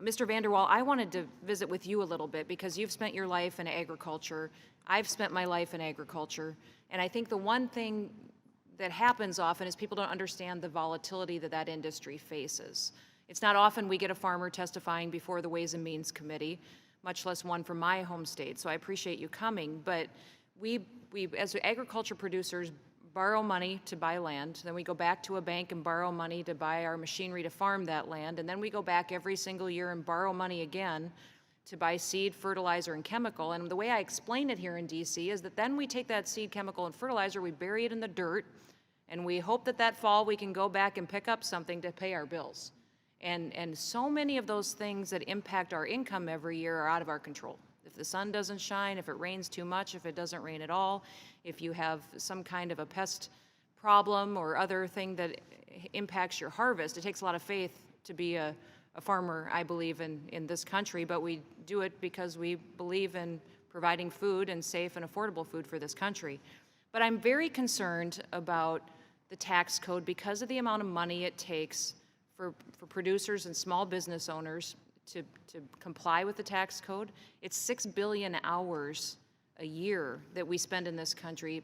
Mr. VanderWal, I wanted to visit with you a little bit because you've spent your life in agriculture. I've spent my life in agriculture. And I think the one thing that happens often is people don't understand the volatility that that industry faces. It's not often we get a farmer testifying before the Ways and Means Committee, much less one from my home state, so I appreciate you coming. But we as agriculture producers, borrow money to buy land, then we go back to a bank and borrow money to buy our machinery to farm that land, and then we go back every single year and borrow money again to buy seed, fertilizer, and chemical. And the way I explain it here in DC is that then we take that seed, chemical, and fertilizer, we bury it in the dirt, and we hope that that fall we can go back and pick up something to pay our bills. And so many of those things that impact our income every year are out of our control. If the sun doesn't shine, if it rains too much, if it doesn't rain at all, if you have some kind of a pest problem or other thing that impacts your harvest, it takes a lot of faith to be a farmer, I believe, in this country, but we do it because we believe in providing food and safe and affordable food for this country. But I'm very concerned about the tax code because of the amount of money it takes for producers and small business owners to comply with the tax code. It's 6 billion hours a year that we spend in this country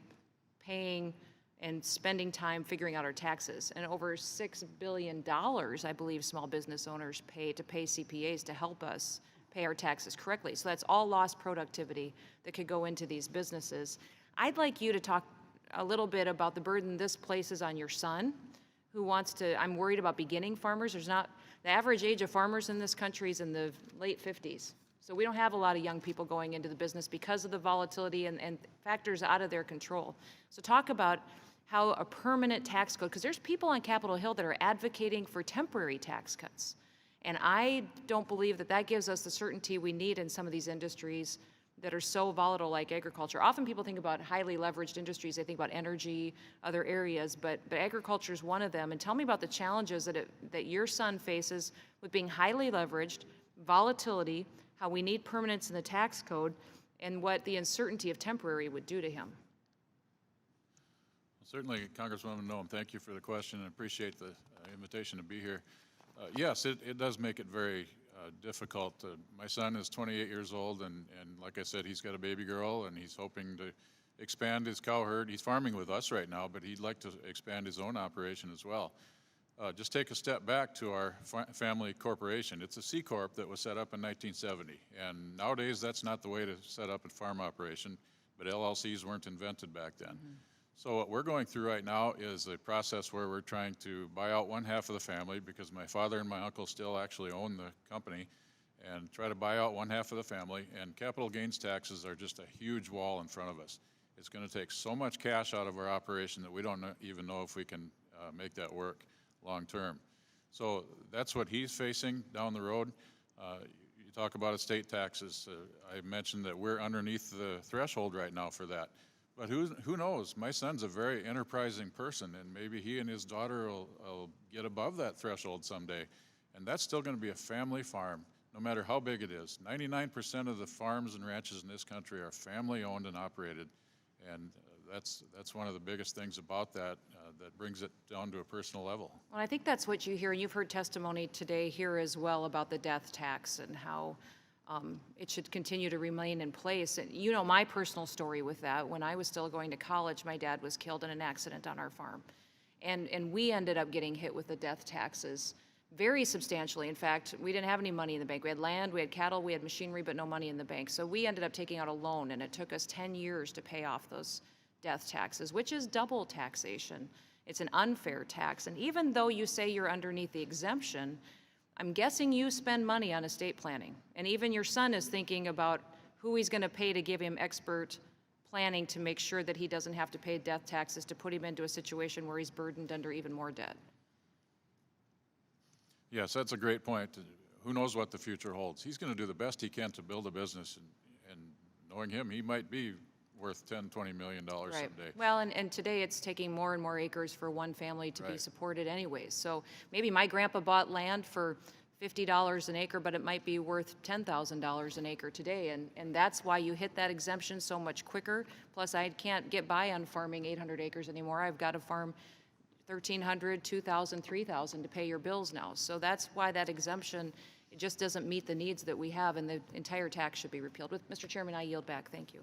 paying and spending time figuring out our taxes. And over $6 billion, I believe, small business owners pay CPAs to help us pay our taxes correctly. So that's all lost productivity that could go into these businesses. I'd like you to talk a little bit about the burden this places on your son, who wants to, I'm worried about beginning farmers. The average age of farmers in this country is in the late 50s. So we don't have a lot of young people going into the business because of the volatility and factors out of their control. So talk about how a permanent tax code, because there's people on Capitol Hill that are advocating for temporary tax cuts. And I don't believe that that gives us the certainty we need in some of these industries that are so volatile like agriculture. Often people think about highly leveraged industries, they think about energy, other areas, but agriculture is one of them. And tell me about the challenges that your son faces with being highly leveraged, volatility, how we need permanence in the tax code, and what the uncertainty of temporary would do to him. Well, certainly, Congresswoman Noem, thank you for the question and appreciate the invitation to be here. Yes, it does make it very difficult. My son is 28 years old, and like I said, he's got a baby girl, and he's hoping to expand his cow herd. He's farming with us right now, but he'd like to expand his own operation as well. Just take a step back to our family corporation. It's a C Corp that was set up in 1970, and nowadays that's not the way to set up a farm operation, but LLCs weren't invented back then. Mm-hmm. So what we're going through right now is a process where we're trying to buy out one half of the family, because my father and my uncle still actually own the company, and try to buy out one half of the family, and capital gains taxes are just a huge wall in front of us. It's going to take so much cash out of our operation that we don't even know if we can make that work long term. So that's what he's facing down the road. You talk about estate taxes. I mentioned that we're underneath the threshold right now for that. But who knows? My son's a very enterprising person, and maybe he and his daughter will get above that threshold someday. And that's still going to be a family farm, no matter how big it is. 99% of the farms and ranches in this country are family owned and operated. And that's one of the biggest things about that that brings it down to a personal level. Well, I think that's what you hear. You've heard testimony today here as well about the death tax and how it should continue to remain in place. And you know my personal story with that. When I was still going to college, my dad was killed in an accident on our farm. And we ended up getting hit with the death taxes very substantially. In fact, we didn't have any money in the bank. We had land, we had cattle, we had machinery, but no money in the bank. So we ended up taking out a loan, and it took us 10 years to pay off those death taxes, which is double taxation. It's an unfair tax. And even though you say you're underneath the exemption, I'm guessing you spend money on estate planning. And even your son is thinking about who he's going to pay to give him expert planning to make sure that he doesn't have to pay death taxes to put him into a situation where he's burdened under even more debt. Yes, that's a great point. Who knows what the future holds? He's going to do the best he can to build a business, and knowing him, he might be worth $10, $20 million right. someday. Well, and today it's taking more and more acres for one family to right. be supported anyways. So maybe my grandpa bought land for $50 an acre, but it might be worth $10,000 an acre today. And that's why you hit that exemption so much quicker. Plus, I can't get by on farming 800 acres anymore. I've got to farm 1,300, 2,000, 3,000 to pay your bills now. So that's why that exemption It just doesn't meet the needs that we have, and the entire tax should be repealed. With Mr. Chairman, I yield back. Thank you.